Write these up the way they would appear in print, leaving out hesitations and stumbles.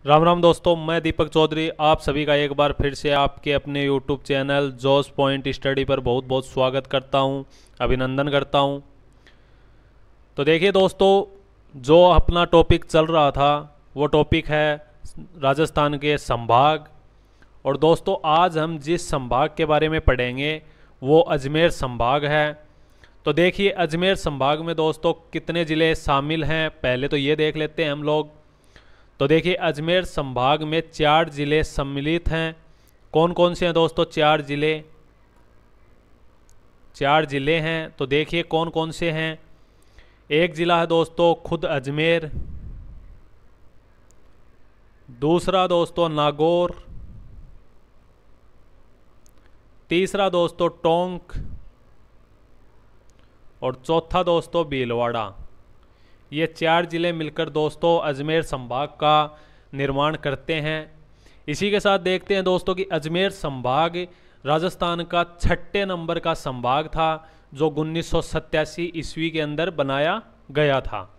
राम राम दोस्तों, मैं दीपक चौधरी आप सभी का एक बार फिर से आपके अपने यूट्यूब चैनल जोस पॉइंट स्टडी पर बहुत बहुत स्वागत करता हूं, अभिनंदन करता हूं। तो देखिए दोस्तों, जो अपना टॉपिक चल रहा था वो टॉपिक है राजस्थान के संभाग। और दोस्तों, आज हम जिस संभाग के बारे में पढ़ेंगे वो अजमेर संभाग है। तो देखिए, अजमेर संभाग में दोस्तों कितने ज़िले शामिल हैं, पहले तो ये देख लेते हैं हम लोग। तो देखिए, अजमेर संभाग में 4 ज़िले सम्मिलित हैं। कौन कौन से हैं दोस्तों? 4 ज़िले, 4 ज़िले हैं। तो देखिए कौन कौन से हैं। एक ज़िला है दोस्तों खुद अजमेर, दूसरा दोस्तों नागौर, तीसरा दोस्तों टोंक और चौथा दोस्तों भीलवाड़ा। ये 4 ज़िले मिलकर दोस्तों अजमेर संभाग का निर्माण करते हैं। इसी के साथ देखते हैं दोस्तों कि अजमेर संभाग राजस्थान का 6ठे नंबर का संभाग था, जो 1987 ईस्वी के अंदर बनाया गया था।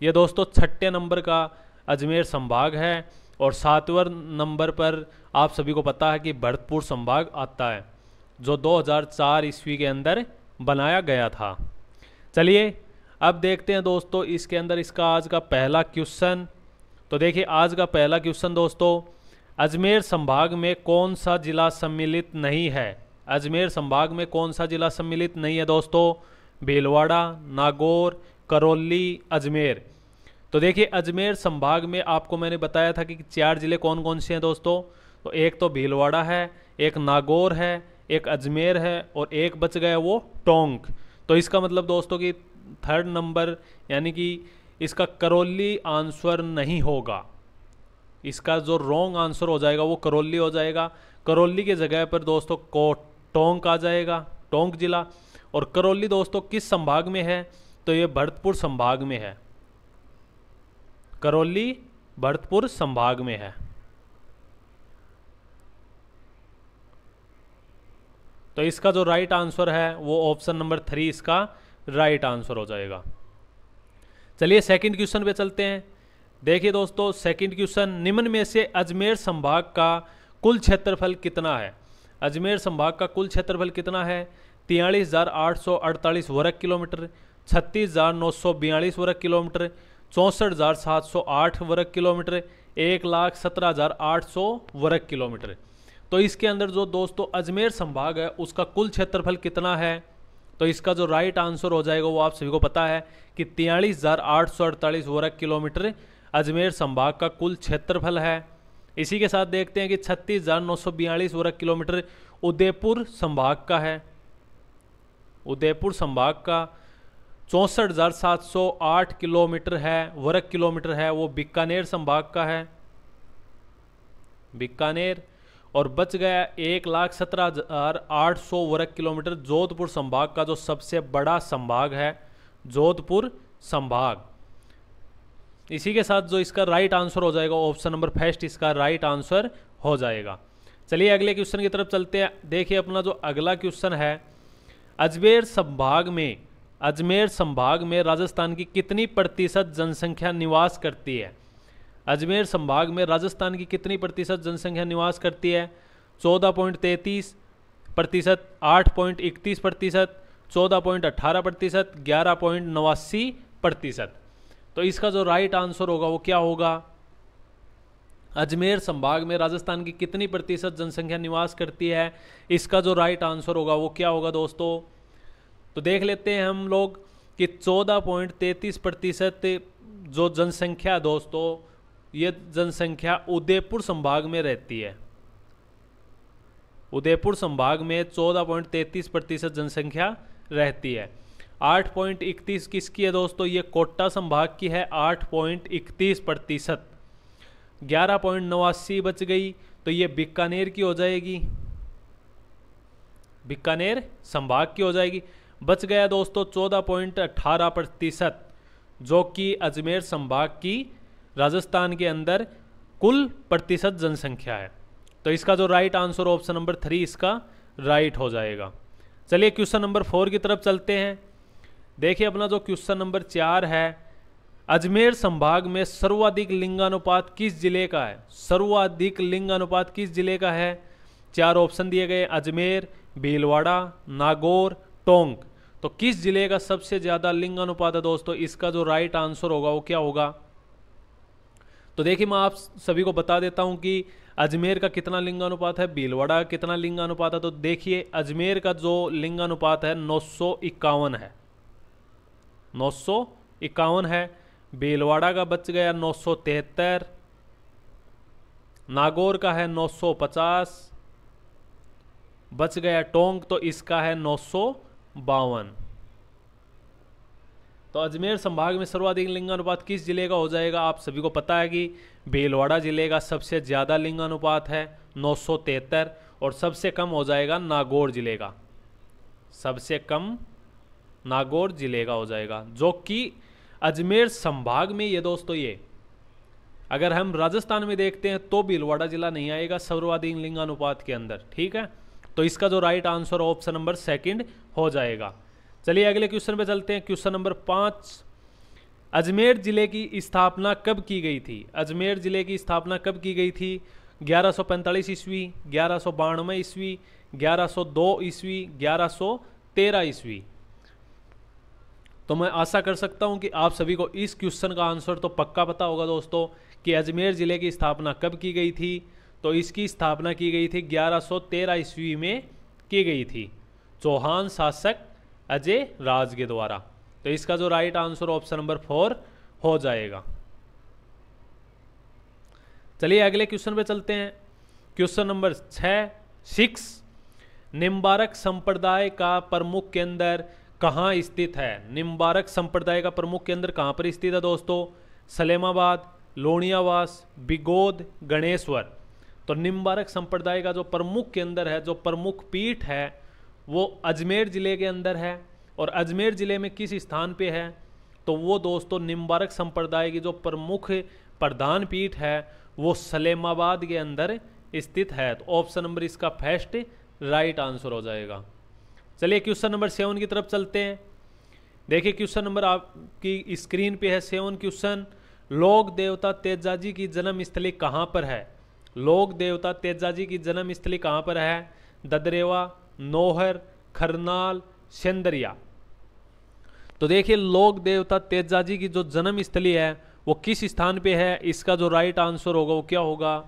ये दोस्तों 6ठे नंबर का अजमेर संभाग है। और 7वें नंबर पर आप सभी को पता है कि भरतपुर संभाग आता है, जो 2004 ईस्वी के अंदर बनाया गया था। चलिए अब देखते हैं दोस्तों इसके अंदर इसका आज का पहला क्वेश्चन। तो देखिए, आज का पहला क्वेश्चन दोस्तों, अजमेर संभाग में कौन सा जिला सम्मिलित नहीं है? अजमेर संभाग में कौन सा जिला सम्मिलित नहीं है दोस्तों? भीलवाड़ा, नागौर, करौली, अजमेर। तो देखिए, अजमेर संभाग में आपको मैंने बताया था कि 4 ज़िले कौन कौन से हैं दोस्तों। तो एक तो भीलवाड़ा है, एक नागौर है, एक अजमेर है और एक बच गया वो टोंक। तो इसका मतलब दोस्तों कि 3rd नंबर यानी कि इसका करौली आंसर नहीं होगा। इसका जो रॉन्ग आंसर हो जाएगा वो करौली हो जाएगा। करौली के जगह पर दोस्तों टोंक आ जाएगा, टोंक जिला। और करौली दोस्तों किस संभाग में है? तो ये भरतपुर संभाग में है। करौली भरतपुर संभाग में है। तो इसका जो राइट आंसर है वो ऑप्शन नंबर 3 इसका राइट आंसर हो जाएगा। चलिए सेकंड क्वेश्चन पे चलते हैं। देखिए दोस्तों, सेकंड क्वेश्चन, निम्न में से अजमेर संभाग का कुल क्षेत्रफल कितना है? अजमेर संभाग का कुल क्षेत्रफल कितना है? 43,848 वर्ग किलोमीटर, 36,942 वर्ग किलोमीटर, 64,708 वर्ग किलोमीटर, 1,17,800 वर्ग किलोमीटर। तो इसके अंदर जो दोस्तों अजमेर संभाग है उसका कुल क्षेत्रफल कितना है? तो इसका जो राइट आंसर हो जाएगा वो आप सभी को पता है कि 43,848 वर्ग किलोमीटर अजमेर संभाग का कुल क्षेत्रफल है। इसी के साथ देखते हैं कि 36,942 वर्ग किलोमीटर उदयपुर संभाग का है। उदयपुर संभाग का 64,708 किलोमीटर है, वर्ग किलोमीटर है, वो बीकानेर संभाग का है, बीकानेर। और बच गया 1,17,800 वर्ग किलोमीटर जोधपुर संभाग का, जो सबसे बड़ा संभाग है, जोधपुर संभाग। इसी के साथ जो इसका राइट आंसर हो जाएगा ऑप्शन नंबर फर्स्ट इसका राइट आंसर हो जाएगा। चलिए अगले क्वेश्चन की तरफ चलते हैं। देखिए अपना जो अगला क्वेश्चन है, अजमेर संभाग में राजस्थान की कितनी प्रतिशत जनसंख्या निवास करती है? अजमेर संभाग में राजस्थान की कितनी प्रतिशत जनसंख्या निवास करती है? 14.33%, 8.31%, 14.18%, 11.89%। तो इसका जो राइट आंसर होगा वो क्या होगा? अजमेर संभाग में राजस्थान की कितनी प्रतिशत जनसंख्या निवास करती है, इसका जो राइट आंसर होगा वो क्या होगा दोस्तों? तो देख लेते हैं हम लोग कि 14.33% जो जनसंख्या दोस्तों, ये जनसंख्या उदयपुर संभाग में रहती है। उदयपुर संभाग में 14.33% जनसंख्या रहती है। 8.31 किसकी है दोस्तों? ये कोटा संभाग की है, 8.31%। 11.89 बच गई तो ये बीकानेर की हो जाएगी, बीकानेर संभाग की हो जाएगी। बच गया दोस्तों 14.18%, जो कि अजमेर संभाग की राजस्थान के अंदर कुल प्रतिशत जनसंख्या है। तो इसका जो राइट आंसर ऑप्शन नंबर 3 इसका राइट हो जाएगा। चलिए क्वेश्चन नंबर 4 की तरफ चलते हैं। देखिए अपना जो क्वेश्चन नंबर 4 है, अजमेर संभाग में सर्वाधिक लिंगानुपात किस जिले का है? सर्वाधिक लिंगानुपात किस जिले का है? 4 ऑप्शन दिए गए, अजमेर, भीलवाड़ा, नागौर, टोंक। तो किस जिले का सबसे ज्यादा लिंगानुपात है दोस्तों? इसका जो राइट आंसर होगा वो क्या होगा? तो देखिए मैं आप सभी को बता देता हूं कि अजमेर का कितना लिंगानुपात है, भीलवाड़ा का कितना लिंगानुपात है। तो देखिए अजमेर का जो लिंगानुपात है 951 है, 951 है। भीलवाड़ा का बच गया 973, नागौर का है 950, बच गया टोंक, तो इसका है 952। तो अजमेर संभाग में सर्वाधिक लिंगानुपात किस जिले का हो जाएगा? आप सभी को पता है कि भीलवाड़ा जिले का सबसे ज़्यादा लिंगानुपात है 973, और सबसे कम हो जाएगा नागौर जिले का, सबसे कम नागौर जिले का हो जाएगा, जो कि अजमेर संभाग में ये दोस्तों। ये अगर हम राजस्थान में देखते हैं तो भीलवाड़ा जिला नहीं आएगा सर्वाधिक लिंगानुपात के अंदर, ठीक है। तो इसका जो राइट आंसर ऑप्शन नंबर 2 हो जाएगा। चलिए अगले क्वेश्चन पे चलते हैं। क्वेश्चन नंबर 5, अजमेर जिले की स्थापना कब की गई थी? अजमेर जिले की स्थापना कब की गई थी? 1145 ईस्वी, 1192 ईस्वी, 1102 ईस्वी, 1113 ईस्वी। तो मैं आशा कर सकता हूं कि आप सभी को इस क्वेश्चन का आंसर तो पक्का पता होगा दोस्तों कि अजमेर जिले की स्थापना कब की गई थी। तो इसकी स्थापना की गई थी 1113 ईस्वी में की गई थी, चौहान शासक अजय राज के द्वारा। तो इसका जो राइट आंसर ऑप्शन नंबर 4 हो जाएगा। चलिए अगले क्वेश्चन पे चलते हैं। क्वेश्चन नंबर 6, निम्बारक संप्रदाय का प्रमुख केंद्र कहाँ स्थित है? निम्बारक संप्रदाय का प्रमुख केंद्र कहाँ पर स्थित है दोस्तों? सलेमाबाद, लोनियावास, बिगोद, गणेश्वर। तो निम्बारक संप्रदाय का जो प्रमुख केंद्र है, जो प्रमुख पीठ है, वो अजमेर जिले के अंदर है। और अजमेर जिले में किस स्थान पे है? तो वो दोस्तों निम्बारक संप्रदाय की जो प्रमुख प्रधान पीठ है वो सलेमाबाद के अंदर स्थित है। तो ऑप्शन नंबर इसका फर्स्ट राइट आंसर हो जाएगा। चलिए क्वेश्चन नंबर 7 की तरफ चलते हैं। देखिए क्वेश्चन नंबर आपकी स्क्रीन पे है 7 क्वेश्चन। लोक देवता तेजाजी की जन्मस्थली कहाँ पर है? लोक देवता तेजाजी की जन्मस्थली कहाँ पर है? ददरेवा, नौहर, खरनाल, सेंदरिया। तो देखिए लोक देवता तेजाजी की जो जन्मस्थली है वो किस स्थान पे है? इसका जो राइट आंसर होगा वो क्या होगा?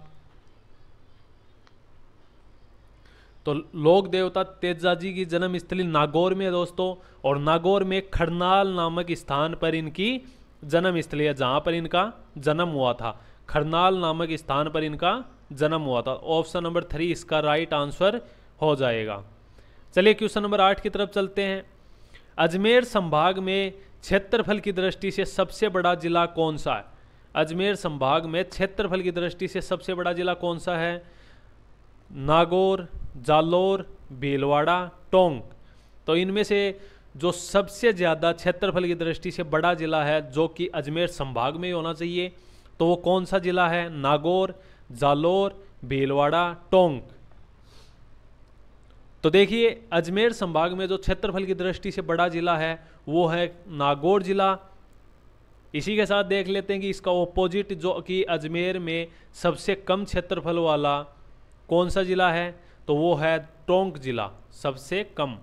तो लोक देवता तेजाजी की जन्मस्थली नागौर में है दोस्तों, और नागौर में खरनाल नामक स्थान पर इनकी जन्मस्थली है, जहां पर इनका जन्म हुआ था। खरनाल नामक स्थान पर इनका जन्म हुआ था। ऑप्शन नंबर 3 इसका राइट आंसर हो जाएगा। चलिए क्वेश्चन नंबर 8 की तरफ चलते हैं। अजमेर संभाग में क्षेत्रफल की दृष्टि से सबसे बड़ा जिला कौन सा है? अजमेर संभाग में क्षेत्रफल की दृष्टि से सबसे बड़ा जिला कौन सा है? नागौर, जालोर, भीलवाड़ा, टोंक। तो इनमें से जो सबसे ज़्यादा क्षेत्रफल की दृष्टि से बड़ा जिला है जो कि अजमेर संभाग में ही होना चाहिए, तो वो कौन सा जिला है? नागौर, जालोर, भीलवाड़ा, टोंक। तो देखिए अजमेर संभाग में जो क्षेत्रफल की दृष्टि से बड़ा जिला है वो है नागौर जिला। इसी के साथ देख लेते हैं कि इसका ऑपोजिट जो कि अजमेर में सबसे कम क्षेत्रफल वाला कौन सा जिला है? तो वो है टोंक जिला, सबसे कम।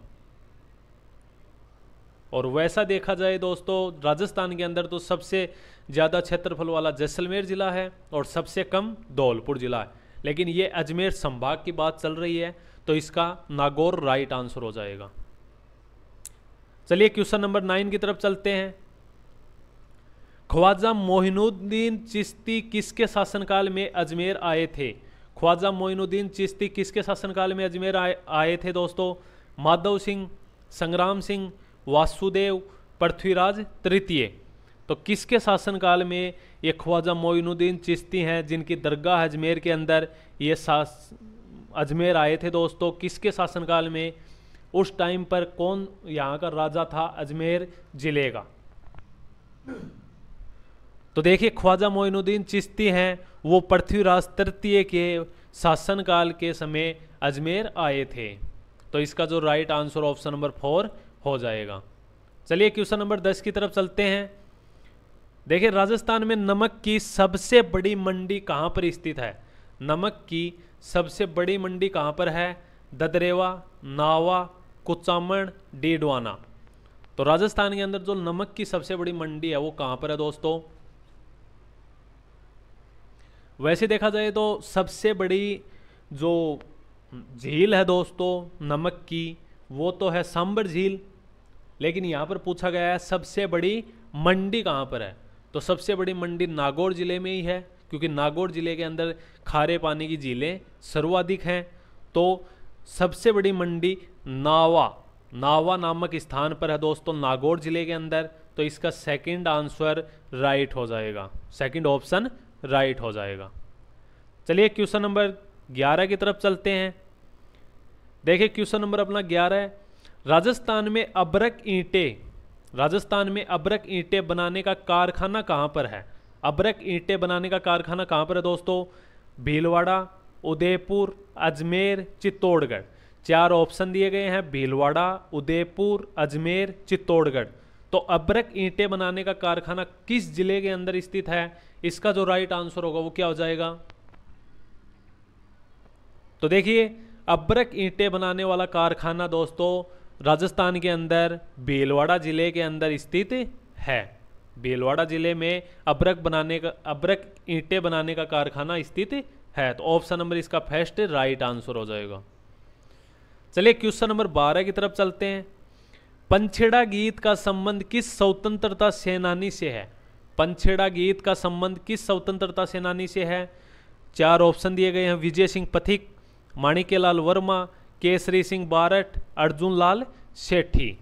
और वैसा देखा जाए दोस्तों राजस्थान के अंदर तो सबसे ज़्यादा क्षेत्रफल वाला जैसलमेर जिला है और सबसे कम धौलपुर जिला है, लेकिन ये अजमेर संभाग की बात चल रही है तो इसका नागौर राइट आंसर हो जाएगा। चलिए क्वेश्चन नंबर 9 की तरफ चलते हैं। ख्वाजा मोइनुद्दीन चिश्ती किसके शासनकाल में अजमेर आए थे? ख्वाजा मोइनुद्दीन चिश्ती किसके शासनकाल में अजमेर आए थे दोस्तों? माधव सिंह, संग्राम सिंह, वासुदेव, पृथ्वीराज तृतीय। तो किसके शासनकाल में ये ख्वाजा मोइनुद्दीन चिश्ती हैं जिनकी दरगाह अजमेर के अंदर ये अजमेर आए थे दोस्तों? किसके शासनकाल में? उस टाइम पर कौन यहाँ का राजा था अजमेर जिले का? तो देखिए ख्वाजा मोइनुद्दीन चिश्ती हैं वो पृथ्वीराज तृतीय के शासनकाल के समय अजमेर आए थे। तो इसका जो राइट आंसर ऑप्शन नंबर 4 हो जाएगा। चलिए क्वेश्चन नंबर 10 की तरफ चलते हैं। देखिए राजस्थान में नमक की सबसे बड़ी मंडी कहाँ पर स्थित है? नमक की सबसे बड़ी मंडी कहाँ पर है? ददरेवा, नावा, कुचामन, डीडवाना। तो राजस्थान के अंदर जो नमक की सबसे बड़ी मंडी है वो कहाँ पर है दोस्तों? वैसे देखा जाए तो सबसे बड़ी जो झील है दोस्तों नमक की वो तो है सांबर झील, लेकिन यहाँ पर पूछा गया है सबसे बड़ी मंडी कहाँ पर है। तो सबसे बड़ी मंडी नागौर जिले में ही है, क्योंकि नागौर जिले के अंदर खारे पानी की झीलें सर्वाधिक हैं। तो सबसे बड़ी मंडी नावा नामक स्थान पर है दोस्तों, नागौर जिले के अंदर। तो इसका सेकंड आंसर राइट हो जाएगा, सेकंड ऑप्शन राइट हो जाएगा। चलिए क्वेश्चन नंबर 11 की तरफ चलते हैं। देखिए क्वेश्चन नंबर अपना 11 है, राजस्थान में अबरक ईंटें बनाने का कारखाना कहाँ पर है? अबरक ईंटें बनाने का कारखाना कहाँ पर है दोस्तों? भीलवाड़ा, उदयपुर, अजमेर, चित्तौड़गढ़। 4 ऑप्शन दिए गए हैं, भीलवाड़ा, उदयपुर, अजमेर, चित्तौड़गढ़। तो अबरक ईंटें बनाने का कारखाना किस जिले के अंदर स्थित है? इसका जो राइट आंसर होगा वो क्या हो जाएगा? तो देखिए अबरक ईंटें बनाने वाला कारखाना दोस्तों राजस्थान के अंदर भीलवाड़ा जिले के अंदर स्थित है। भीलवाड़ा जिले में अबरक ईंटें बनाने का कारखाना स्थित है। तो ऑप्शन नंबर इसका फर्स्ट राइट आंसर हो जाएगा। चलिए क्वेश्चन नंबर 12 की तरफ चलते हैं। पंछेड़ा गीत का संबंध किस स्वतंत्रता सेनानी से है? पंछेड़ा गीत का संबंध किस स्वतंत्रता सेनानी से है? 4 ऑप्शन दिए गए हैं, विजय सिंह पथिक, माणिक्यलाल वर्मा, केसरी सिंह बारट, अर्जुन लाल सेठी।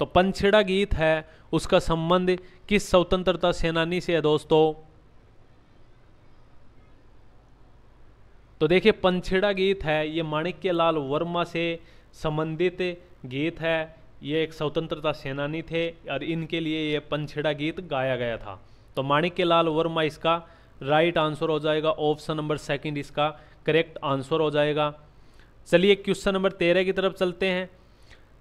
तो पंछेड़ा गीत है उसका संबंध किस स्वतंत्रता सेनानी से है दोस्तों? तो देखिए पंछेड़ा गीत है ये माणिक्यलाल वर्मा से संबंधित गीत है। ये एक स्वतंत्रता सेनानी थे और इनके लिए ये पंछेड़ा गीत गाया गया था। तो माणिक्यलाल वर्मा इसका राइट आंसर हो जाएगा। ऑप्शन नंबर सेकंड इसका करेक्ट आंसर हो जाएगा। चलिए क्वेश्चन नंबर 13 की तरफ चलते हैं।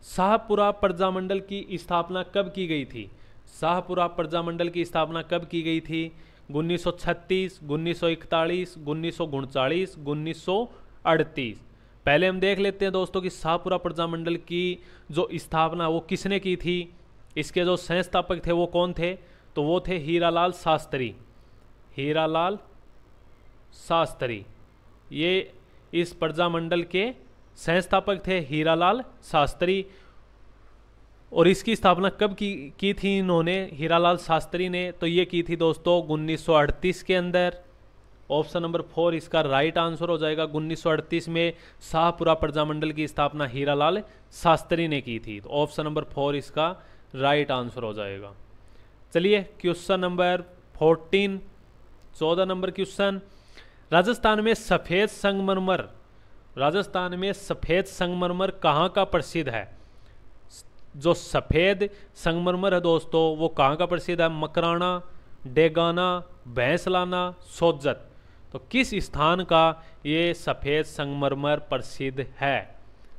शाहपुरा प्रजामंडल की स्थापना कब की गई थी? शाहपुरा प्रजामंडल की स्थापना कब की गई थी? 1936, 1941, 1939, 1938। पहले हम देख लेते हैं दोस्तों कि शाहपुरा प्रजामंडल की जो स्थापना वो किसने की थी। इसके जो संस्थापक थे वो कौन थे? तो वो थे हीरालाल शास्त्री। हीरालाल शास्त्री ये इस प्रजामंडल के संस्थापक थे, हीरालाल शास्त्री। और इसकी स्थापना कब की थी इन्होंने, हीरालाल शास्त्री ने? तो ये की थी दोस्तों 1938 के अंदर। ऑप्शन नंबर 4 इसका राइट आंसर हो जाएगा। 1938 में शाहपुरा प्रजामंडल की स्थापना हीरालाल शास्त्री ने की थी। तो ऑप्शन नंबर 4 इसका राइट आंसर हो जाएगा। चलिए question number 14, 14 number question. Rajasthan में सफ़ेद संगमरमर कहाँ का प्रसिद्ध है? जो सफ़ेद संगमरमर है दोस्तों वो कहाँ का प्रसिद्ध है? मकराना, डेगाना, भैंसलाना, सोजत। तो किस स्थान का ये सफ़ेद संगमरमर प्रसिद्ध है?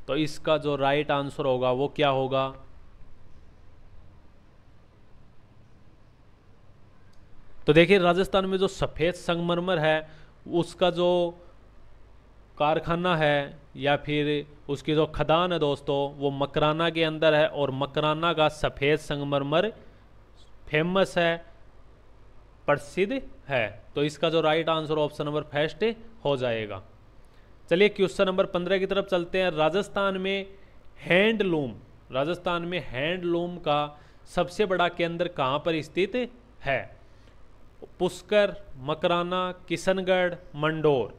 तो इसका जो राइट आंसर होगा वो क्या होगा? तो देखिए राजस्थान में जो सफ़ेद संगमरमर है उसका जो कारखाना है या फिर उसकी जो खदान है दोस्तों वो मकराना के अंदर है। और मकराना का सफ़ेद संगमरमर फेमस है, प्रसिद्ध है। तो इसका जो right answer option number first हो जाएगा। चलिए क्वेश्चन नंबर 15 की तरफ चलते हैं। राजस्थान में हैंडलूम का सबसे बड़ा केंद्र कहाँ पर स्थित है? पुष्कर, मकराना, किशनगढ़, मंडोर।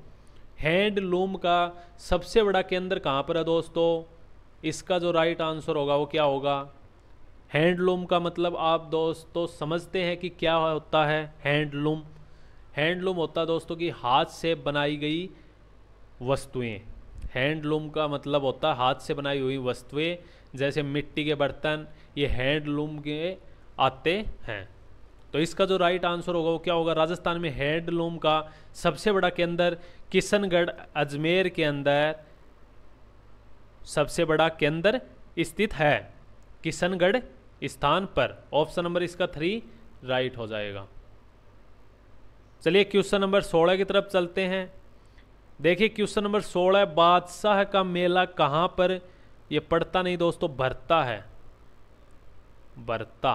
हैंडलूम का सबसे बड़ा केंद्र कहाँ पर है दोस्तों? इसका जो राइट आंसर होगा वो क्या होगा? हैंडलूम का मतलब आप दोस्तों समझते हैं कि क्या होता है? हैंडलूम होता है दोस्तों कि हाथ से बनाई गई वस्तुएं। हैंडलूम का मतलब होता है हाथ से बनाई हुई वस्तुएं, जैसे मिट्टी के बर्तन, ये हैंडलूम के आते हैं। तो इसका जो राइट आंसर होगा वो क्या होगा? राजस्थान में हैंडलूम का सबसे बड़ा केंद्र किशनगढ़ अजमेर के अंदर सबसे बड़ा केंद्र स्थित है, किशनगढ़ स्थान पर। ऑप्शन नंबर इसका 3 राइट हो जाएगा। चलिए क्वेश्चन नंबर 16 की तरफ चलते हैं। देखिए क्वेश्चन नंबर 16, बादशाह का मेला कहाँ पर, ये पड़ता नहीं दोस्तों, भरता है, भरता।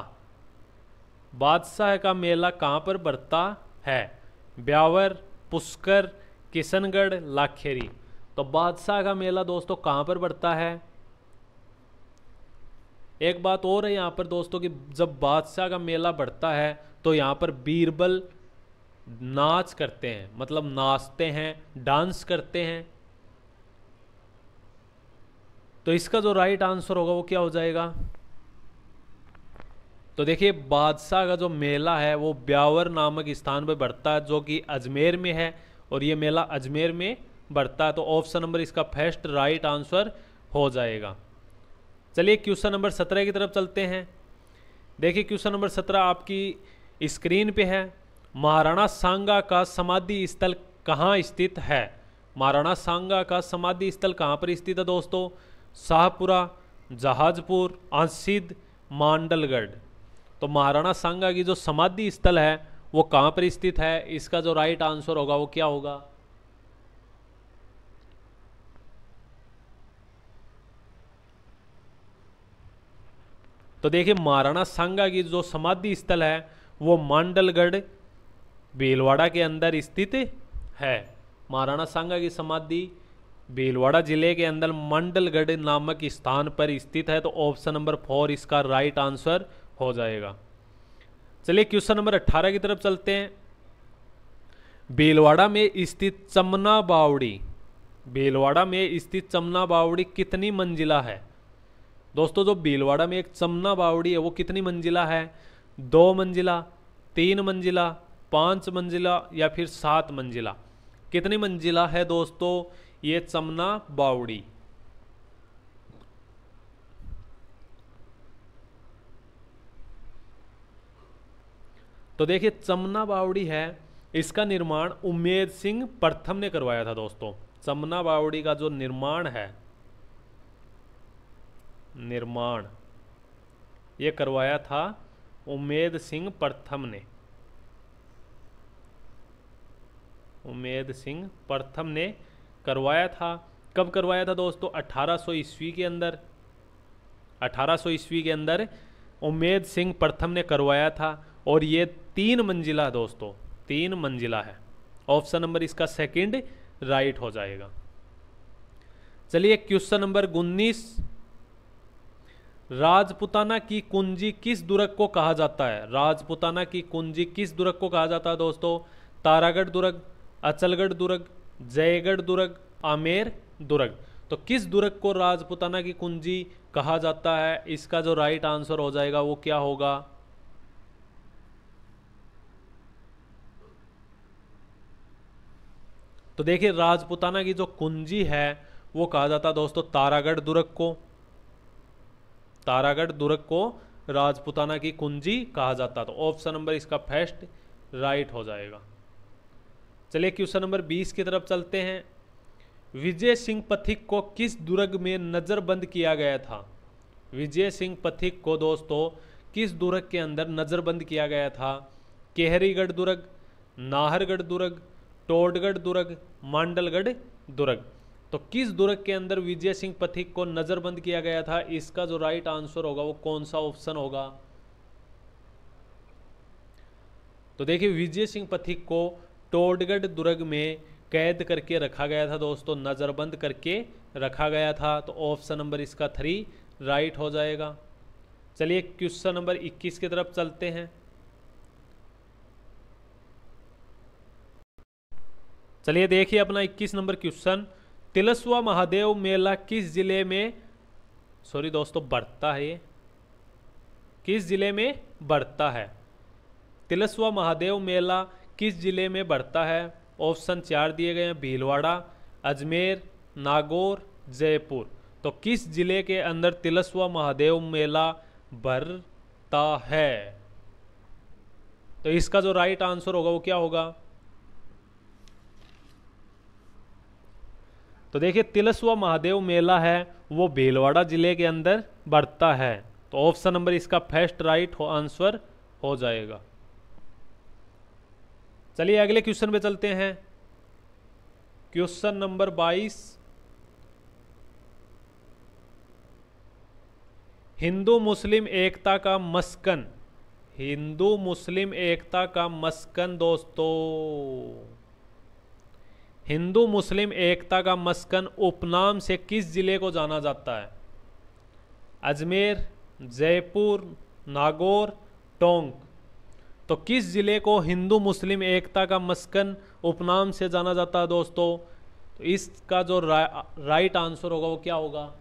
बादशाह का मेला कहाँ पर भरता है, ब्यावर, पुष्कर, किशनगढ़, लाखेरी। तो बादशाह का मेला दोस्तों कहाँ पर भरता है। एक बात और है यहाँ पर दोस्तों कि जब बादशाह का मेला बढ़ता है तो यहाँ पर बीरबल नाच करते हैं, मतलब नाचते हैं, डांस करते हैं। तो इसका जो राइट आंसर होगा वो क्या हो जाएगा। तो देखिए बादशाह का जो मेला है वो ब्यावर नामक स्थान पर बढ़ता है जो कि अजमेर में है, और ये मेला अजमेर में बढ़ता है। तो ऑप्शन नंबर इसका फर्स्ट राइट आंसर हो जाएगा। चलिए क्वेश्चन नंबर 17 की तरफ चलते हैं। देखिए क्वेश्चन नंबर 17 आपकी स्क्रीन पे है। महाराणा सांगा का समाधि स्थल कहाँ स्थित है। महाराणा सांगा का समाधि स्थल कहाँ पर स्थित है दोस्तों, शाहपुरा, जहाजपुर, आसिद, मांडलगढ़। तो महाराणा सांगा की जो समाधि स्थल है वो कहाँ पर स्थित है, इसका जो राइट आंसर होगा वो क्या होगा। तो देखिए महाराणा सांगा की जो समाधि स्थल है वो मांडलगढ़ भीलवाड़ा के अंदर स्थित है। महाराणा सांगा की समाधि भीलवाड़ा जिले के अंदर मांडलगढ़ नामक स्थान पर स्थित है। तो ऑप्शन नंबर 4 इसका राइट आंसर हो जाएगा। चलिए क्वेश्चन नंबर 18 की तरफ चलते हैं। भीलवाड़ा में स्थित चमना बावड़ी, भीलवाड़ा में स्थित चमना बावड़ी कितनी मंजिला है। दोस्तों जो भीलवाड़ा में एक चमना बावड़ी है वो कितनी मंजिला है, 2 मंजिला, 3 मंजिला, 5 मंजिला या फिर 7 मंजिला। कितनी मंजिला है दोस्तों ये चमना बावड़ी। तो देखिए चमना बावड़ी है, इसका निर्माण उम्मेद सिंह प्रथम ने करवाया था दोस्तों। चमना बावड़ी का जो निर्माण है, निर्माण ये करवाया था उम्मेद सिंह प्रथम ने। उम्मेद सिंह प्रथम ने करवाया था। कब करवाया था दोस्तों, 1800 ईस्वी के अंदर। 1800 ईस्वी के अंदर उम्मेद सिंह प्रथम ने करवाया था, और ये 3 मंजिला दोस्तों, 3 मंजिला है। ऑप्शन नंबर इसका सेकंड राइट हो जाएगा। चलिए क्वेश्चन नंबर 19, राजपुताना की कुंजी किस दुर्ग को कहा जाता है। राजपुताना की कुंजी किस दुर्ग को कहा जाता है दोस्तों, तारागढ़ दुर्ग, अचलगढ़ दुर्ग, जयगढ़ दुर्ग, आमेर दुर्ग। तो किस दुर्ग को राजपुताना की कुंजी कहा जाता है, इसका जो राइट आंसर हो जाएगा वो क्या होगा। तो देखिए राजपुताना की जो कुंजी है वो कहा जाता है दोस्तों तारागढ़ दुर्ग को। तारागढ़ दुर्ग को राजपुताना की कुंजी कहा जाता। तो ऑप्शन नंबर इसका फर्स्ट राइट हो जाएगा। चलिए क्वेश्चन नंबर 20 की तरफ चलते हैं। विजय सिंह पथिक को किस दुर्ग में नजरबंद किया गया था। विजय सिंह पथिक को दोस्तों किस दुर्ग के अंदर नजरबंद किया गया था। केहरीगढ़ दुर्ग, नाहरगढ़ दुर्ग, टोडगढ़ दुर्ग, मांडलगढ़ दुर्ग। तो किस दुर्ग के अंदर विजय सिंह पथिक को नजरबंद किया गया था, इसका जो राइट आंसर होगा वो कौन सा ऑप्शन होगा। तो देखिए विजय सिंह पथिक को टोडगढ़ दुर्ग में कैद करके रखा गया था दोस्तों, नजरबंद करके रखा गया था। तो ऑप्शन नंबर इसका 3 राइट हो जाएगा। चलिए क्वेश्चन नंबर 21 की तरफ चलते हैं। चलिए देखिए अपना 21 नंबर क्वेश्चन, तिलस्वा महादेव मेला किस जिले में, सॉरी दोस्तों बढ़ता है, ये किस जिले में बढ़ता है। तिलस्वा महादेव मेला किस जिले में बढ़ता है। ऑप्शन 4 दिए गए हैं, भीलवाड़ा, अजमेर, नागौर, जयपुर। तो किस जिले के अंदर तिलस्वा महादेव मेला बढ़ता है। तो इसका जो राइट आंसर होगा वो क्या होगा। तो देखिए तिलस्वा महादेव मेला है वो भीलवाड़ा जिले के अंदर बढ़ता है। तो ऑप्शन नंबर इसका फर्स्ट राइट आंसर हो जाएगा। चलिए अगले क्वेश्चन पे चलते हैं। क्वेश्चन नंबर 22, हिंदू मुस्लिम एकता का मस्कन, हिंदू मुस्लिम एकता का मस्कन दोस्तों, हिंदू मुस्लिम एकता का मस्कन उपनाम से किस जिले को जाना जाता है? अजमेर, जयपुर, नागौर, टोंक। तो किस जिले को हिंदू मुस्लिम एकता का मस्कन उपनाम से जाना जाता है दोस्तों? तो इसका जो राइट आंसर होगा वो क्या होगा?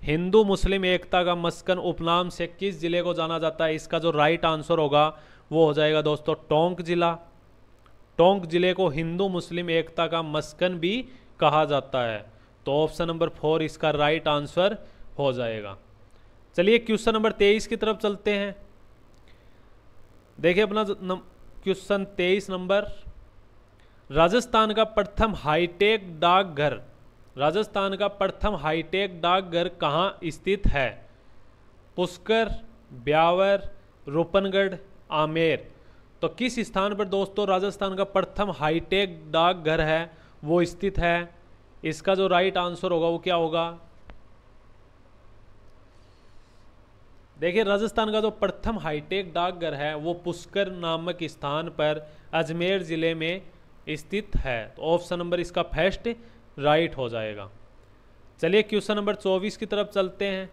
हिंदू मुस्लिम एकता का मस्कन उपनाम से किस जिले को जाना जाता है? इसका जो राइट आंसर होगा वो हो जाएगा दोस्तों टोंक जिला। टोंक जिले को हिंदू मुस्लिम एकता का मस्कन भी कहा जाता है। तो ऑप्शन नंबर 4 इसका राइट आंसर हो जाएगा। चलिए क्वेश्चन नंबर 23 की तरफ चलते हैं। देखिए अपना क्वेश्चन 23 नंबर, राजस्थान का प्रथम हाईटेक डाकघर, राजस्थान का प्रथम हाईटेक डाकघर कहाँ स्थित है? पुष्कर, ब्यावर, रूपनगढ़, आमेर। तो किस स्थान पर दोस्तों राजस्थान का प्रथम हाईटेक डाकघर है वो स्थित है? इसका जो राइट आंसर होगा वो क्या होगा? देखिए राजस्थान का जो प्रथम हाईटेक डाकघर है वो पुष्कर नामक स्थान पर अजमेर जिले में स्थित है। तो ऑप्शन नंबर इसका फर्स्ट राइट हो जाएगा। चलिए क्वेश्चन नंबर 24 की तरफ चलते हैं।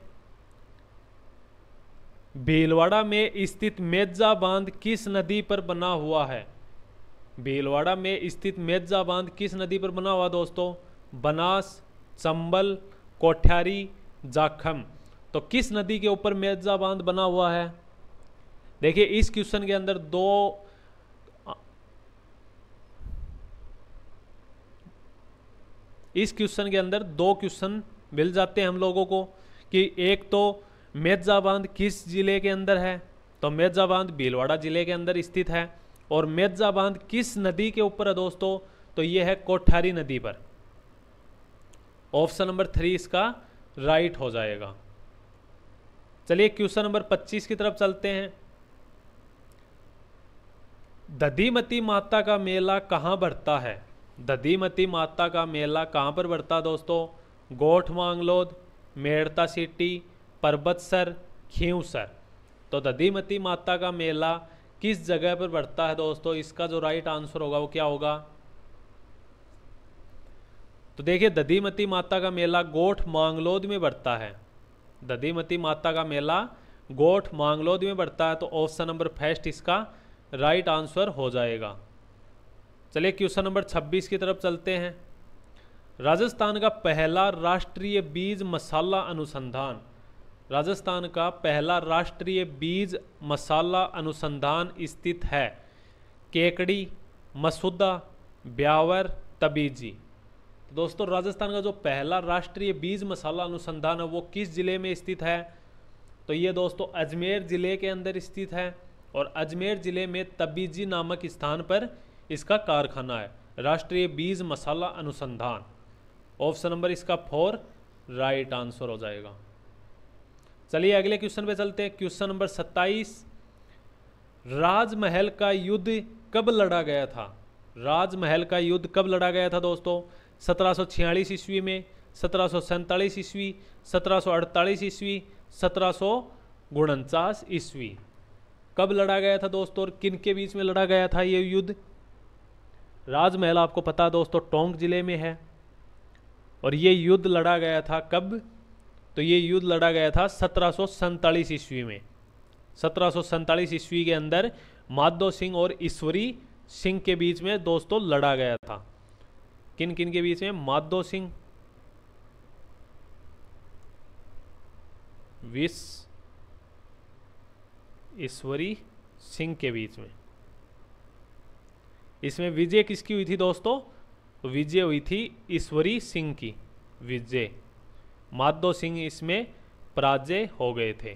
भीलवाड़ा में स्थित मेजा बांध किस नदी पर बना हुआ है? भीलवाड़ा में स्थित मेजा बांध किस नदी पर बना हुआ दोस्तों? बनास, चंबल, कोठ्यारी, जाखम। तो किस नदी के ऊपर मेजा बांध बना हुआ है? देखिए इस क्वेश्चन के अंदर दो क्वेश्चन मिल जाते हैं हम लोगों को कि एक तो मेजा बांध किस जिले के अंदर है? तो मेजा बांध भीलवाड़ा जिले के अंदर स्थित है। और मेजा बांध किस नदी के ऊपर है दोस्तों? तो यह है कोठारी नदी पर। ऑप्शन नंबर 3 इसका राइट हो जाएगा। चलिए क्वेश्चन नंबर 25 की तरफ चलते हैं। दधीमती माता का मेला कहाँ बढ़ता है? दधीमती माता का मेला कहाँ पर बढ़ता है दोस्तों? गोठ मांगलोद, मेड़ता सिटी, परबतसर, खींवसर। तो दधीमती माता का मेला किस जगह पर बढ़ता है दोस्तों? इसका जो राइट आंसर होगा वो क्या होगा? तो देखिए दधीमती माता का मेला गोठ मांगलोद में बढ़ता है। दधीमती माता का मेला गोठ मांगलोद में बढ़ता है। तो ऑप्शन नंबर फर्स्ट इसका राइट आंसर हो जाएगा। चलिए क्वेश्चन नंबर 26 की तरफ चलते हैं। राजस्थान का पहला राष्ट्रीय बीज मसाला अनुसंधान, राजस्थान का पहला राष्ट्रीय बीज मसाला अनुसंधान स्थित है केकड़ी, मसूदा, ब्यावर, तबीजी। तो दोस्तों राजस्थान का जो पहला राष्ट्रीय बीज मसाला अनुसंधान है वो किस जिले में स्थित है? तो ये दोस्तों अजमेर जिले के अंदर स्थित है। और अजमेर जिले में तबीजी नामक स्थान पर इसका कारखाना है, राष्ट्रीय बीज मसाला अनुसंधान। ऑप्शन नंबर इसका 4 राइट आंसर हो जाएगा। चलिए अगले क्वेश्चन पे चलते हैं। क्वेश्चन नंबर 27, राजमहल का युद्ध कब लड़ा गया था? राजमहल का युद्ध कब लड़ा गया था दोस्तों? 1746 ईस्वी में, 1747 ईस्वी, 1748 ईस्वी, 1749 ईस्वी। कब लड़ा गया था दोस्तों और किन के बीच में लड़ा गया था ये युद्ध? राजमहल आपको पता है दोस्तों टोंक जिले में है। और ये युद्ध लड़ा गया था कब? तो ये युद्ध लड़ा गया था 1747 ईस्वी में। 1747 ईस्वी के अंदर माधो सिंह और ईश्वरी सिंह के बीच में दोस्तों लड़ा गया था। किन किन के बीच में? माधो सिंह, ईश्वरी सिंह के बीच में। इसमें विजय किसकी हुई थी दोस्तों? तो विजय हुई थी ईश्वरी सिंह की विजय। माधो सिंह इसमें पराजय हो गए थे।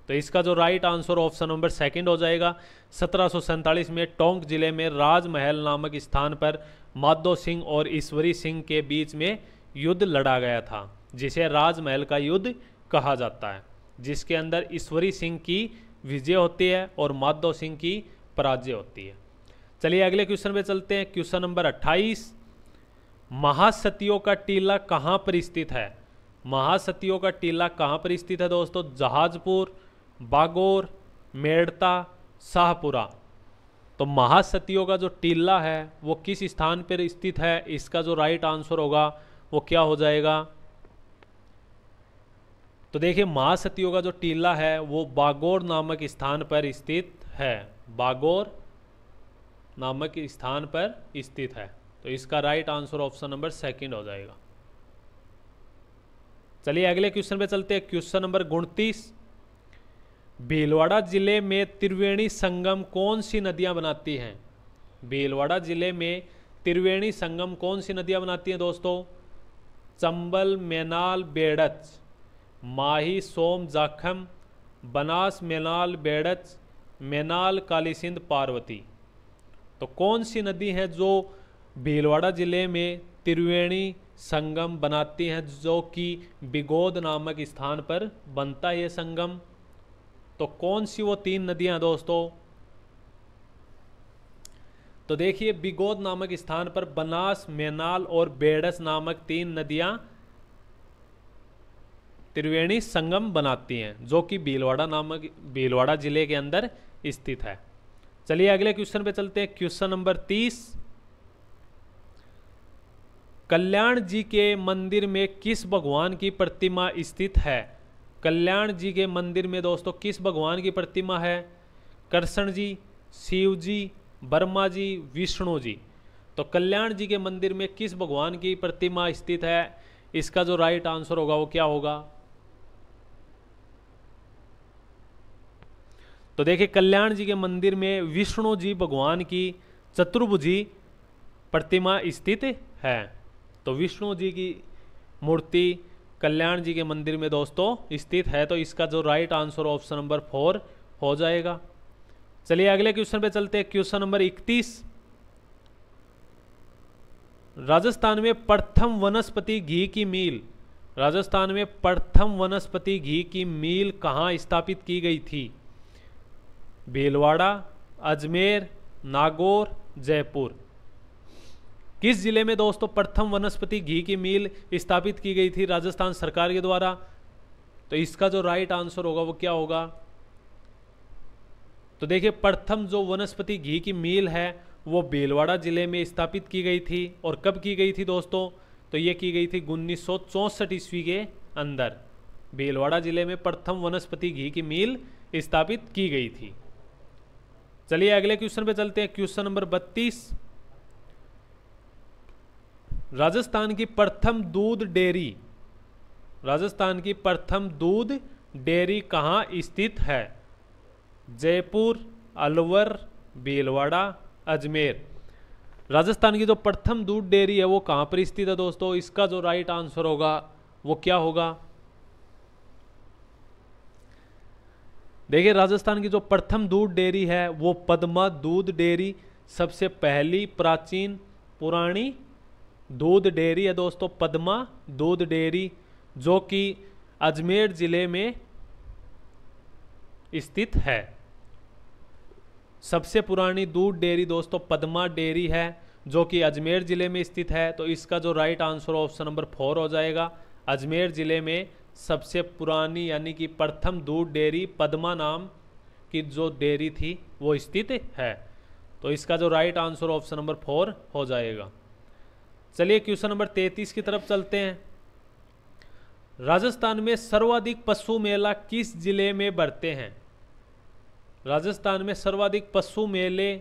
तो इसका जो राइट आंसर ऑप्शन नंबर 2 हो जाएगा। 1747 में टोंक जिले में राजमहल नामक स्थान पर माधो सिंह और ईश्वरी सिंह के बीच में युद्ध लड़ा गया था, जिसे राजमहल का युद्ध कहा जाता है। जिसके अंदर ईश्वरी सिंह की विजय होती है और माधव सिंह की पराजय होती है। चलिए अगले क्वेश्चन पे चलते हैं। क्वेश्चन नंबर 28, महासतियों का टीला कहाँ पर स्थित है? महासतियों का टीला कहाँ पर स्थित है दोस्तों? जहाजपुर, बागोर, मेड़ता, शाहपुरा। तो महासतियों का जो टीला है वो किस स्थान पर स्थित है? इसका जो राइट आंसर होगा वो क्या हो जाएगा? तो देखिए महासतियों का जो टीला है वो बागोर नामक स्थान पर स्थित है। बागोर नामक स्थान पर स्थित है। तो इसका right answer option number second हो जाएगा। चलिए अगले क्वेश्चन पे चलते हैं। क्वेश्चन नंबर 29, भीलवाड़ा जिले में त्रिवेणी संगम कौन सी नदियां बनाती हैं? भीलवाड़ा जिले में त्रिवेणी संगम कौन सी नदियां बनाती हैं दोस्तों? चंबल, मेनाल, बेड़च, माही, सोम, जाखम, बनास, मेनाल, बेड़च, मेनाल, कालीसिंध, पार्वती। तो कौन सी नदी है जो भीलवाड़ा जिले में त्रिवेणी संगम बनाती हैं, जो कि बिगोद नामक स्थान पर बनता है ये संगम? तो कौन सी वो 3 नदियां हैं दोस्तों? तो देखिए बिगोद नामक स्थान पर बनास, मेनाल और बेड़स नामक 3 नदियां त्रिवेणी संगम बनाती हैं, जो कि भीलवाड़ा जिले के अंदर स्थित है। चलिए अगले क्वेश्चन पे चलते हैं। क्वेश्चन नंबर 30, कल्याण जी के मंदिर में किस भगवान की प्रतिमा स्थित है? कल्याण जी के मंदिर में दोस्तों किस भगवान की प्रतिमा है? कृष्ण जी, शिव जी, वर्मा जी, विष्णु जी। तो कल्याण जी के मंदिर में किस भगवान की प्रतिमा स्थित है? इसका जो राइट आंसर होगा वो क्या होगा? तो देखिए कल्याण जी के मंदिर में विष्णु जी भगवान की चतुर्भुजी प्रतिमा स्थित है। तो विष्णु जी की मूर्ति कल्याण जी के मंदिर में दोस्तों स्थित है। तो इसका जो राइट आंसर ऑप्शन नंबर 4 हो जाएगा। चलिए अगले क्वेश्चन पे चलते हैं। क्वेश्चन नंबर 31, राजस्थान में प्रथम वनस्पति घी की मिल, राजस्थान में प्रथम वनस्पति घी की मिल कहाँ स्थापित की गई थी? भीलवाड़ा, अजमेर, नागौर, जयपुर। किस जिले में दोस्तों प्रथम वनस्पति घी की मिल स्थापित की गई थी राजस्थान सरकार के द्वारा? तो इसका जो राइट आंसर होगा वो क्या होगा? तो देखिए प्रथम जो वनस्पति घी की मिल है वो भीलवाड़ा जिले में स्थापित की गई थी। और कब की गई थी दोस्तों? तो ये की गई थी 1964 ईस्वी के अंदर। भीलवाड़ा जिले में प्रथम वनस्पति घी की मिल स्थापित की गई थी। चलिए अगले क्वेश्चन पे चलते हैं। क्वेश्चन नंबर 32, राजस्थान की प्रथम दूध डेयरी, राजस्थान की प्रथम दूध डेयरी कहाँ स्थित है? जयपुर, अलवर, भीलवाड़ा, अजमेर। राजस्थान की जो प्रथम दूध डेयरी है वो कहाँ पर स्थित है दोस्तों? इसका जो राइट आंसर होगा वो क्या होगा? देखिए राजस्थान की जो प्रथम दूध डेयरी है वो पद्मा दूध डेयरी सबसे पहली प्राचीन पुरानी दूध डेयरी है दोस्तों। पद्मा दूध डेयरी जो कि अजमेर जिले में स्थित है। सबसे पुरानी दूध डेयरी दोस्तों पद्मा डेयरी है जो कि अजमेर जिले में स्थित है। तो इसका जो राइट आंसर ऑप्शन नंबर 4 हो जाएगा। अजमेर जिले में सबसे पुरानी यानी कि प्रथम दूध डेयरी पद्मा नाम की जो डेयरी थी वो स्थित है। तो इसका जो राइट आंसर ऑप्शन नंबर 4 हो जाएगा। चलिए क्वेश्चन नंबर 33 की तरफ चलते हैं। राजस्थान में सर्वाधिक पशु मेला किस जिले में बढ़ते हैं? राजस्थान में सर्वाधिक पशु मेले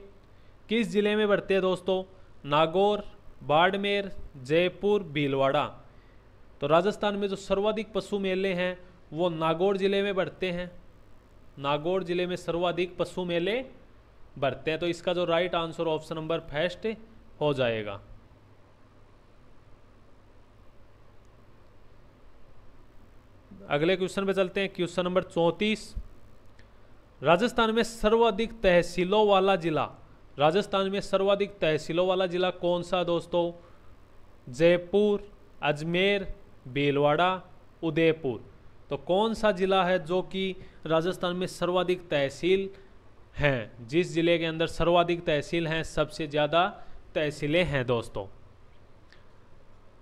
किस जिले में बढ़ते हैं दोस्तों? नागौर, बाड़मेर, जयपुर, भीलवाड़ा। तो राजस्थान में जो सर्वाधिक पशु मेले हैं वो नागौर जिले में बढ़ते हैं। नागौर जिले में सर्वाधिक पशु मेले बढ़ते हैं। तो इसका जो राइट आंसर ऑप्शन नंबर 1 हो जाएगा। अगले क्वेश्चन पे चलते हैं। क्वेश्चन नंबर 34, राजस्थान में सर्वाधिक तहसीलों वाला जिला, राजस्थान में सर्वाधिक तहसीलों वाला जिला कौन सा दोस्तों? जयपुर, अजमेर, भीलवाड़ा, उदयपुर। तो कौन सा जिला है जो कि राजस्थान में सर्वाधिक तहसील हैं, जिस जिले के अंदर सर्वाधिक तहसील हैं, सबसे ज़्यादा तहसीलें हैं दोस्तों?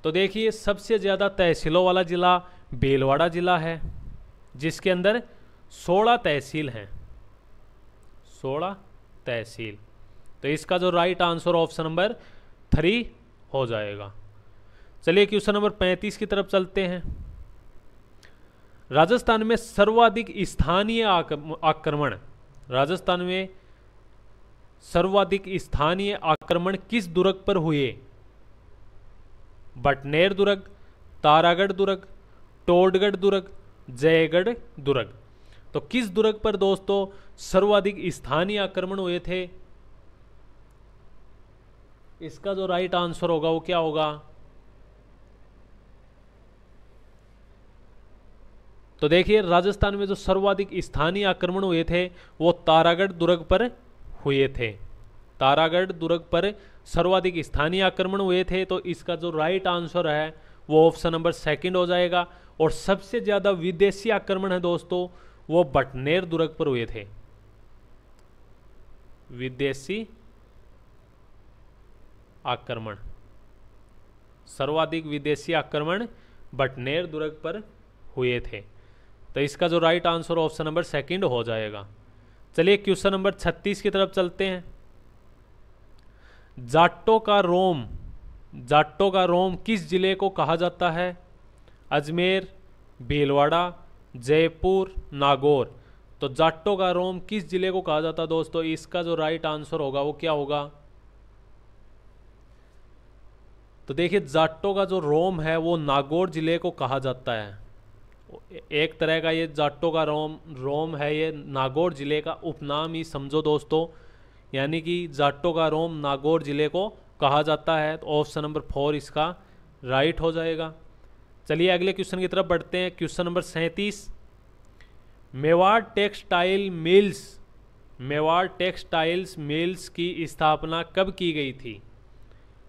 तो देखिए सबसे ज़्यादा तहसीलों वाला जिला भीलवाड़ा जिला है, जिसके अंदर 16 तहसील हैं, 16 तहसील। तो इसका जो राइट आंसर ऑप्शन नंबर 3 हो जाएगा। चलिए क्वेश्चन नंबर 35 की तरफ चलते हैं। राजस्थान में सर्वाधिक स्थानीय आक्रमण, राजस्थान में सर्वाधिक स्थानीय आक्रमण किस दुर्ग पर हुए? बटनेर दुर्ग, तारागढ़ दुर्ग, टोडगढ़ दुर्ग, जयगढ़ दुर्ग। तो किस दुर्ग पर दोस्तों सर्वाधिक स्थानीय आक्रमण हुए थे? इसका जो राइट आंसर होगा वो क्या होगा? तो देखिए राजस्थान में जो सर्वाधिक स्थानीय आक्रमण हुए थे वो तारागढ़ दुर्ग पर हुए थे। तारागढ़ दुर्ग पर सर्वाधिक स्थानीय आक्रमण हुए थे। तो इसका जो राइट आंसर है वो ऑप्शन नंबर 2 हो जाएगा। और सबसे ज़्यादा विदेशी आक्रमण है दोस्तों वो बटनेर दुर्ग पर हुए थे। विदेशी आक्रमण, सर्वाधिक विदेशी आक्रमण बटनेर दुर्ग पर हुए थे। तो इसका जो राइट आंसर ऑप्शन नंबर 2 हो जाएगा। चलिए क्वेश्चन नंबर 36 की तरफ चलते हैं। जाटों का रोम, जाटों का रोम किस जिले को कहा जाता है? अजमेर, भीलवाड़ा, जयपुर, नागौर। तो जाटों का रोम किस जिले को कहा जाता है दोस्तों? इसका जो राइट आंसर होगा वो क्या होगा? तो देखिए जाटों का जो रोम है वो नागौर जिले को कहा जाता है। एक तरह का ये जाटों का रोम है, ये नागौर जिले का उपनाम ही समझो दोस्तों। यानी कि जाटों का रोम नागौर जिले को कहा जाता है। तो ऑप्शन नंबर 4 इसका राइट हो जाएगा। चलिए अगले क्वेश्चन की तरफ बढ़ते हैं। Question number 37। Mewar textile mills, Mewar textiles mills की स्थापना कब की गई थी?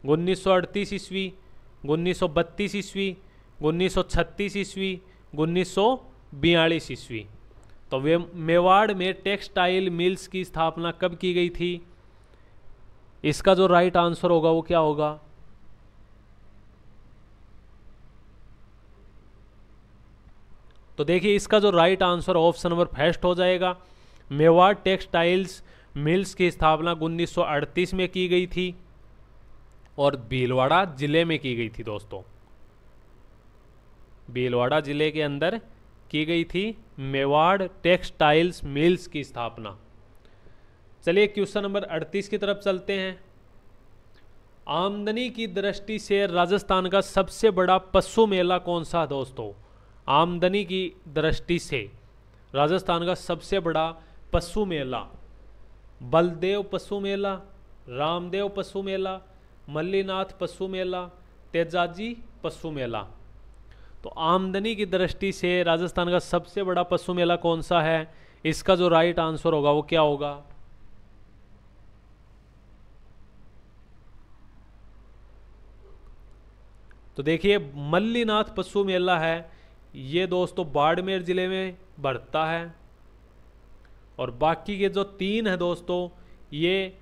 1938 ईस्वी, 1932 ईस्वी, 1936 ईस्वी, 1942 ईस्वी। तो वे मेवाड़ में टेक्सटाइल मिल्स की स्थापना कब की गई थी? इसका जो राइट आंसर होगा वो क्या होगा? तो देखिए इसका जो राइट आंसर ऑप्शन नंबर 1 हो जाएगा। मेवाड़ टेक्सटाइल्स मिल्स की स्थापना 1938 में की गई थी और भीलवाड़ा जिले में की गई थी दोस्तों। भीलवाड़ा जिले के अंदर की गई थी मेवाड़ टेक्सटाइल्स मिल्स की स्थापना। चलिए क्वेश्चन नंबर 38 की तरफ चलते हैं। आमदनी की दृष्टि से राजस्थान का सबसे बड़ा पशु मेला कौन सा है दोस्तों? आमदनी की दृष्टि से राजस्थान का सबसे बड़ा पशु मेला बलदेव पशु मेला, रामदेव पशु मेला, मल्लीनाथ पशु मेला, तेजाजी पशु मेला। तो आमदनी की दृष्टि से राजस्थान का सबसे बड़ा पशु मेला कौन सा है? इसका जो राइट आंसर होगा वो क्या होगा? तो देखिए मल्लीनाथ पशु मेला है, ये दोस्तों बाड़मेर जिले में बढ़ता है। और बाकी के जो 3 है दोस्तों ये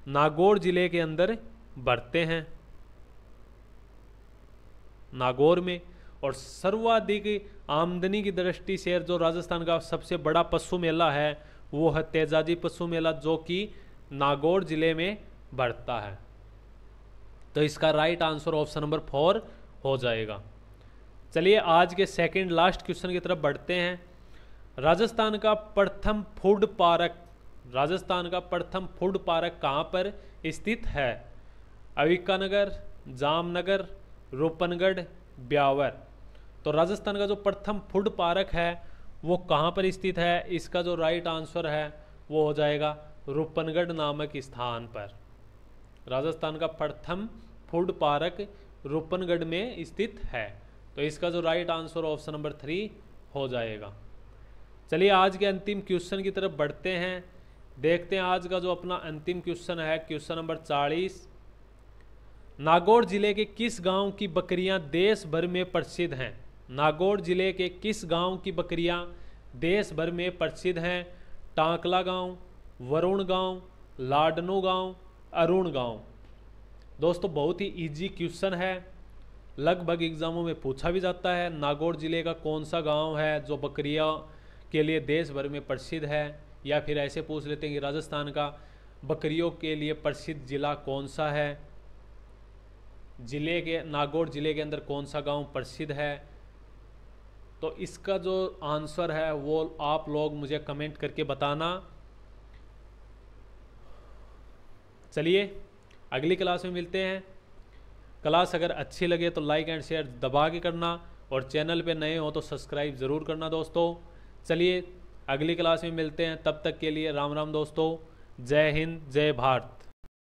नागौर जिले के अंदर बढ़ते हैं, नागौर में। और सर्वाधिक आमदनी की दृष्टि से जो राजस्थान का सबसे बड़ा पशु मेला है वो है तेजाजी पशु मेला, जो कि नागौर जिले में बढ़ता है। तो इसका राइट आंसर ऑप्शन नंबर 4 हो जाएगा। चलिए आज के सेकंड लास्ट क्वेश्चन की तरफ बढ़ते हैं। राजस्थान का प्रथम फूड पार्क, राजस्थान का प्रथम फूड पार्क कहाँ पर स्थित है? अविकानगर, जामनगर, रूपनगढ़, ब्यावर। तो राजस्थान का जो प्रथम फूड पार्क है वो कहाँ पर स्थित है? इसका जो राइट आंसर है वो हो जाएगा रूपनगढ़ नामक स्थान पर। राजस्थान का प्रथम फूड पार्क रूपनगढ़ में स्थित है। तो इसका जो राइट आंसर ऑप्शन नंबर 3 हो जाएगा। चलिए आज के अंतिम क्वेश्चन की तरफ बढ़ते हैं। देखते हैं आज का जो अपना अंतिम क्वेश्चन है, क्वेश्चन नंबर 40। नागौर जिले के किस गांव की बकरियां देश भर में प्रसिद्ध हैं? नागौर जिले के किस गांव की बकरियां देश भर में प्रसिद्ध हैं? टांकला गांव, वरुण गांव, लाडनू गांव, अरुण गांव। दोस्तों बहुत ही इजी क्वेश्चन है, लगभग एग्जामों में पूछा भी जाता है। नागौर जिले का कौन सा गांव है जो बकरियों के लिए देश भर में प्रसिद्ध है? या फिर ऐसे पूछ लेते हैं कि राजस्थान का बकरियों के लिए प्रसिद्ध जिला कौन सा है? जिले के नागौर जिले के अंदर कौन सा गांव प्रसिद्ध है? तो इसका जो आंसर है वो आप लोग मुझे कमेंट करके बताना। चलिए अगली क्लास में मिलते हैं। क्लास अगर अच्छी लगे तो लाइक एंड शेयर दबा के करना, और चैनल पे नए हो तो सब्सक्राइब ज़रूर करना दोस्तों। चलिए अगली क्लास में मिलते हैं, तब तक के लिए राम राम दोस्तों। जय हिंद, जय भारत।